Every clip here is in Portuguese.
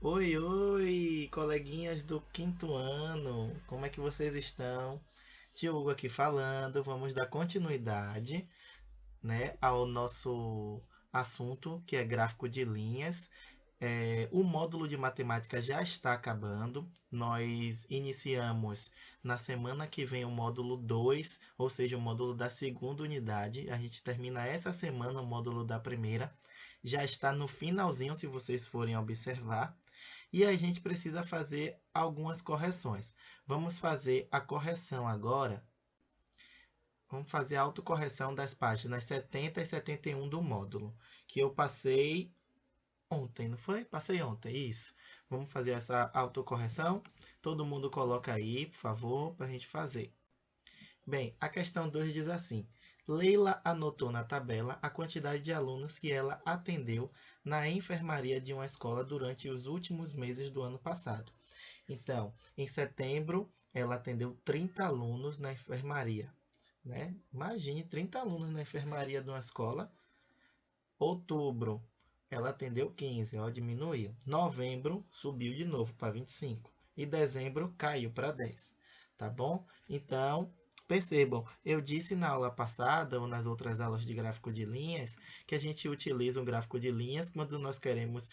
Oi, oi, coleguinhas do quinto ano, como é que vocês estão? Tio Hugo aqui falando, vamos dar continuidade, né, ao nosso assunto que é gráfico de linhas. O módulo de matemática já está acabando. Nós iniciamos na semana que vem o módulo 2, ou seja, o módulo da segunda unidade. A gente termina essa semana o módulo da primeira. Já está no finalzinho, se vocês forem observar. E a gente precisa fazer algumas correções. Vamos fazer a correção agora. Vamos fazer a autocorreção das páginas 70 e 71 do módulo, que eu passei ontem, não foi? Passei ontem, isso. Vamos fazer essa autocorreção. Todo mundo coloca aí, por favor, para a gente fazer. Bem, a questão 2 diz assim: Leila anotou na tabela a quantidade de alunos que ela atendeu na enfermaria de uma escola durante os últimos meses do ano passado. Então, em setembro, ela atendeu 30 alunos na enfermaria, né? Imagine 30 alunos na enfermaria de uma escola. Outubro, ela atendeu 15, ó, diminuiu. Novembro, subiu de novo para 25. E dezembro, caiu para 10. Tá bom? Então, percebam, eu disse na aula passada ou nas outras aulas de gráfico de linhas que a gente utiliza um gráfico de linhas quando nós queremos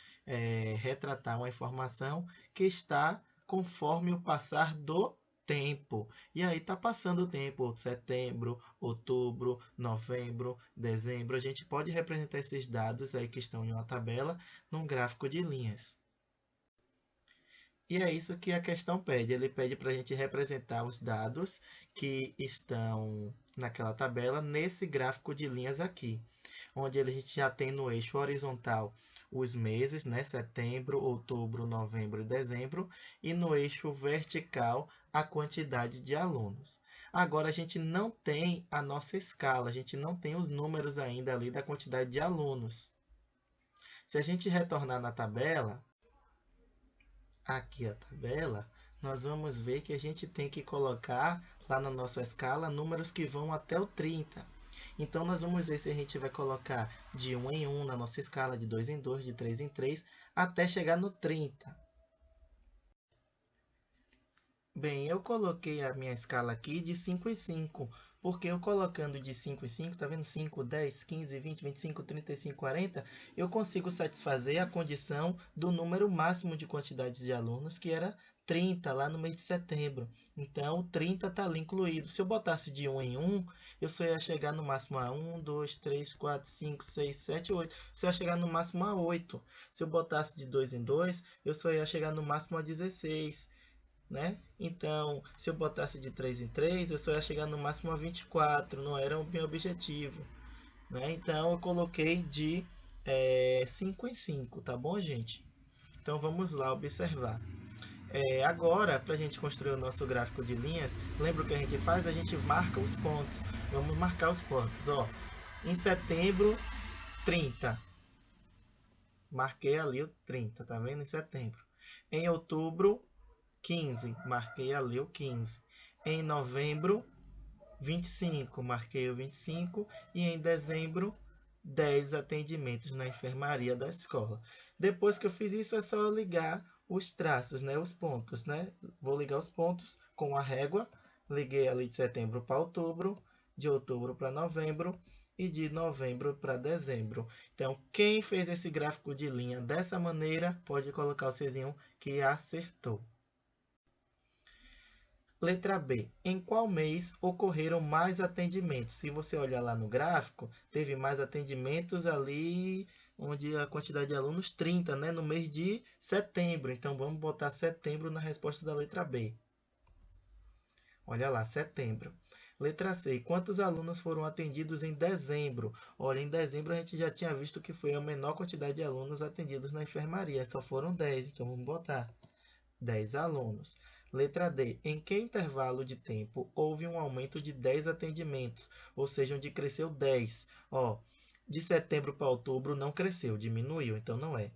retratar uma informação que está conforme o passar do tempo. E aí está passando o tempo, setembro, outubro, novembro, dezembro. A gente pode representar esses dados aí que estão em uma tabela num gráfico de linhas. E é isso que a questão pede. Ele pede para a gente representar os dados que estão naquela tabela nesse gráfico de linhas aqui, onde a gente já tem no eixo horizontal os meses, né? Setembro, outubro, novembro e dezembro, e no eixo vertical a quantidade de alunos. Agora a gente não tem a nossa escala, a gente não tem os números ainda ali da quantidade de alunos. Se a gente retornar na tabela, aqui a tabela, nós vamos ver que a gente tem que colocar lá na nossa escala números que vão até o 30. Então, nós vamos ver se a gente vai colocar de 1 em 1 na nossa escala, de 2 em 2, de 3 em 3, até chegar no 30. Bem, eu coloquei a minha escala aqui de 5 em 5, porque eu colocando de 5 em 5, tá vendo? 5, 10, 15, 20, 25, 35, 40, eu consigo satisfazer a condição do número máximo de quantidade de alunos, que era 30, lá no mês de setembro. Então, o 30 está ali incluído. Se eu botasse de 1 em 1, eu só ia chegar no máximo a 1, 2, 3, 4, 5, 6, 7, 8. Só ia chegar no máximo a 8. Se eu botasse de 2 em 2, eu só ia chegar no máximo a 16. Né? Então, se eu botasse de 3 em 3, eu só ia chegar no máximo a 24, não era o meu objetivo. Né? Então, eu coloquei de 5 em 5, tá bom, gente? Então, vamos lá observar. Agora, para a gente construir o nosso gráfico de linhas, lembra o que a gente faz? A gente marca os pontos. Vamos marcar os pontos. Ó. Em setembro, 30. Marquei ali o 30, tá vendo? Em setembro. Em outubro, 15, marquei ali o 15. Em novembro, 25, marquei o 25. E em dezembro, 10 atendimentos na enfermaria da escola. Depois que eu fiz isso, é só ligar os traços, né, os pontos. Né? Vou ligar os pontos com a régua. Liguei ali de setembro para outubro, de outubro para novembro e de novembro para dezembro. Então, quem fez esse gráfico de linha dessa maneira, pode colocar o Czinho que acertou. Letra B. Em qual mês ocorreram mais atendimentos? Se você olhar lá no gráfico, teve mais atendimentos ali onde a quantidade de alunos 30, né? No mês de setembro. Então vamos botar setembro na resposta da letra B. Olha lá, setembro. Letra C. Quantos alunos foram atendidos em dezembro? Olha, em dezembro a gente já tinha visto que foi a menor quantidade de alunos atendidos na enfermaria. Só foram 10, então vamos botar 10 alunos. Letra D. Em que intervalo de tempo houve um aumento de 10 atendimentos? Ou seja, onde cresceu 10. Ó, de setembro para outubro não cresceu, diminuiu, então não é.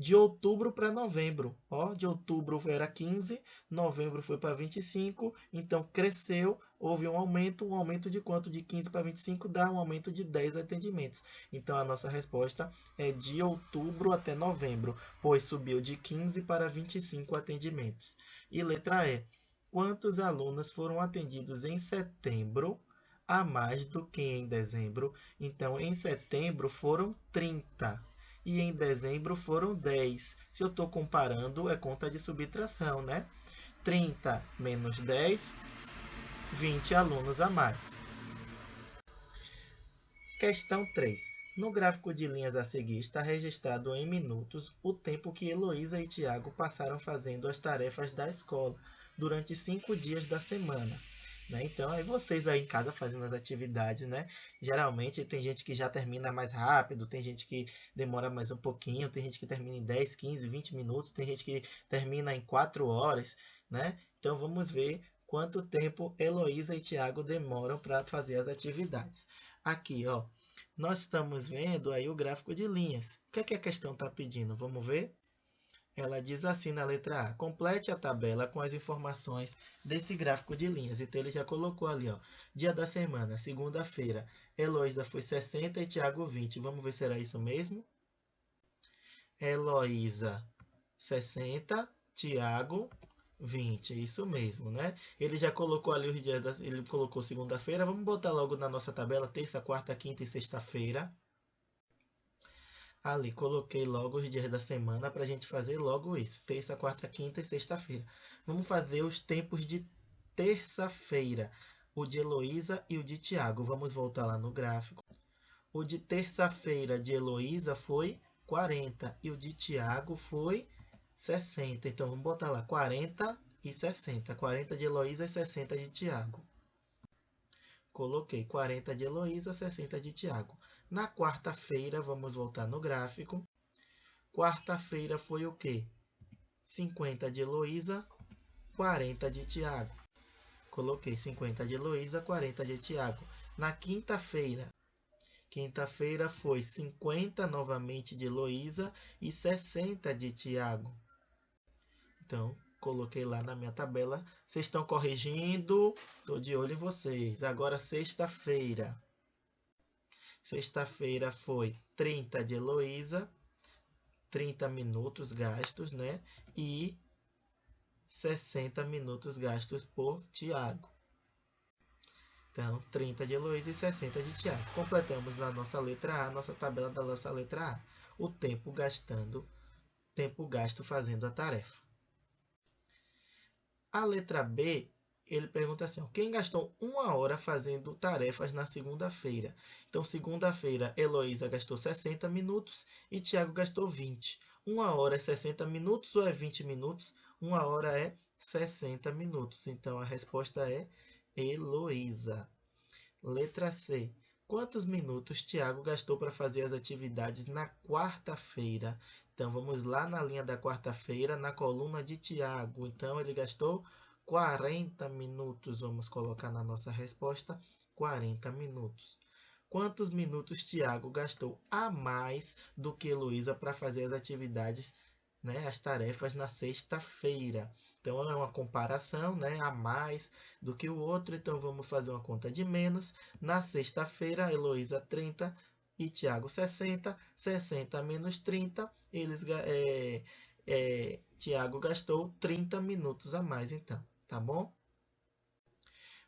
de outubro para novembro. Ó, de outubro era 15, novembro foi para 25, então cresceu, houve um aumento de quanto? De 15 para 25 dá um aumento de 10 atendimentos. Então a nossa resposta é de outubro até novembro, pois subiu de 15 para 25 atendimentos. E letra E. Quantos alunos foram atendidos em setembro a mais do que em dezembro? Então, em setembro foram 30 e em dezembro foram 10. Se eu estou comparando, é conta de subtração, né? 30 menos 10, 20 alunos a mais. Questão 3. No gráfico de linhas a seguir está registrado em minutos o tempo que Heloísa e Tiago passaram fazendo as tarefas da escola durante 5 dias da semana. Né? Então, aí vocês aí em casa fazendo as atividades, né? Geralmente tem gente que já termina mais rápido, tem gente que demora mais um pouquinho, tem gente que termina em 10, 15, 20 minutos, tem gente que termina em 4 horas, né? Então, vamos ver quanto tempo Heloísa e Tiago demoram para fazer as atividades. Aqui, ó, nós estamos vendo aí o gráfico de linhas. O que é que a questão está pedindo? Vamos ver? Ela diz assim na letra A: complete a tabela com as informações desse gráfico de linhas. Então, ele já colocou ali, ó, dia da semana, segunda-feira. Heloísa foi 60 e Tiago 20. Vamos ver se era isso mesmo? Heloísa 60, Tiago 20. Isso mesmo, né? Ele já colocou ali os dias, ele colocou segunda-feira. Vamos botar logo na nossa tabela terça, quarta, quinta e sexta-feira. Ali, coloquei logo os dias da semana para a gente fazer logo isso. Terça, quarta, quinta e sexta-feira. Vamos fazer os tempos de terça-feira. O de Heloísa e o de Tiago. Vamos voltar lá no gráfico. O de terça-feira de Heloísa foi 40 e o de Tiago foi 60. Então, vamos botar lá 40 e 60. 40 de Heloísa e 60 de Tiago. Coloquei 40 de Heloísa, 60 de Tiago. Na quarta-feira, vamos voltar no gráfico. Quarta-feira foi o quê? 50 de Heloísa, 40 de Tiago. Coloquei 50 de Heloísa, 40 de Tiago. Na quinta-feira, quinta-feira foi 50 novamente de Heloísa e 60 de Tiago. Então, coloquei lá na minha tabela. Vocês estão corrigindo? Estou de olho em vocês. Agora, sexta-feira. Sexta-feira foi 30 de Heloísa, 30 minutos gastos, né? E 60 minutos gastos por Tiago. Então, 30 de Heloísa e 60 de Tiago. Completamos na nossa letra A, nossa tabela da nossa letra A. O tempo gasto fazendo a tarefa. A letra B, ele pergunta assim, ó, quem gastou 1 hora fazendo tarefas na segunda-feira? Então, segunda-feira, Heloísa gastou 60 minutos e Tiago gastou 20. 1 hora é 60 minutos ou é 20 minutos? 1 hora é 60 minutos. Então, a resposta é Heloísa. Letra C. Quantos minutos Tiago gastou para fazer as atividades na quarta-feira? Então, vamos lá na linha da quarta-feira, na coluna de Tiago. Então, ele gastou 40 minutos. Vamos colocar na nossa resposta 40 minutos. Quantos minutos Tiago gastou a mais do que Heloísa para fazer as atividades, né, as tarefas na sexta-feira? Então, é uma comparação, né, a mais do que o outro. Então, vamos fazer uma conta de menos. Na sexta-feira, Heloísa 30 e Tiago 60. 60 menos 30, Tiago gastou 30 minutos a mais, então, tá bom?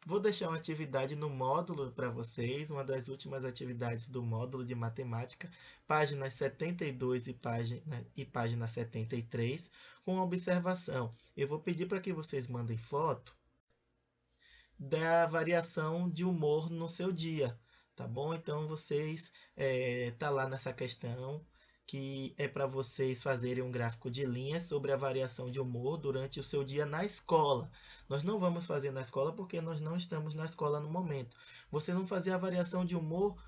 Vou deixar uma atividade no módulo para vocês, uma das últimas atividades do módulo de matemática, páginas 72 e página 73, com observação. Eu vou pedir para que vocês mandem foto da variação de humor no seu dia, tá bom? Então, vocês, tá lá nessa questão, que é para vocês fazerem um gráfico de linhas sobre a variação de humor durante o seu dia na escola. Nós não vamos fazer na escola porque nós não estamos na escola no momento. Você não fazer a variação de humor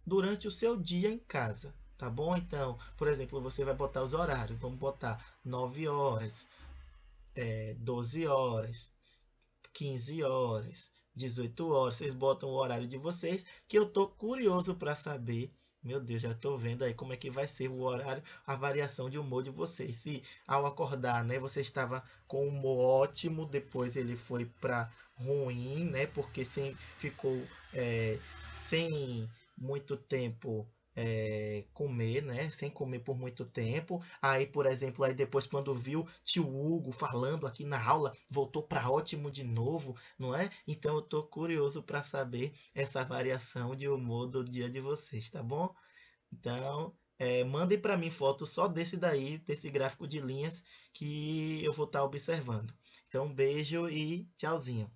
durante o seu dia em casa, tá bom? Então, por exemplo, você vai botar os horários. Vamos botar 9 horas, 12 horas, 15 horas, 18 horas. Vocês botam o horário de vocês, que eu estou curioso para saber, Meu Deus, já estou vendo aí como é que vai ser o horário, a variação de humor de vocês. Se ao acordar, né, você estava com humor ótimo, depois ele foi para ruim, né, porque ficou é, sem muito tempo comer, né, sem comer por muito tempo. Aí, por exemplo, aí depois quando viu tio Hugo falando aqui na aula, voltou para ótimo de novo, não é? Então eu estou curioso para saber essa variação de humor do dia de vocês, tá bom? Então, mandem para mim foto só desse daí, desse gráfico de linhas que eu vou estar observando. Então, um beijo e tchauzinho.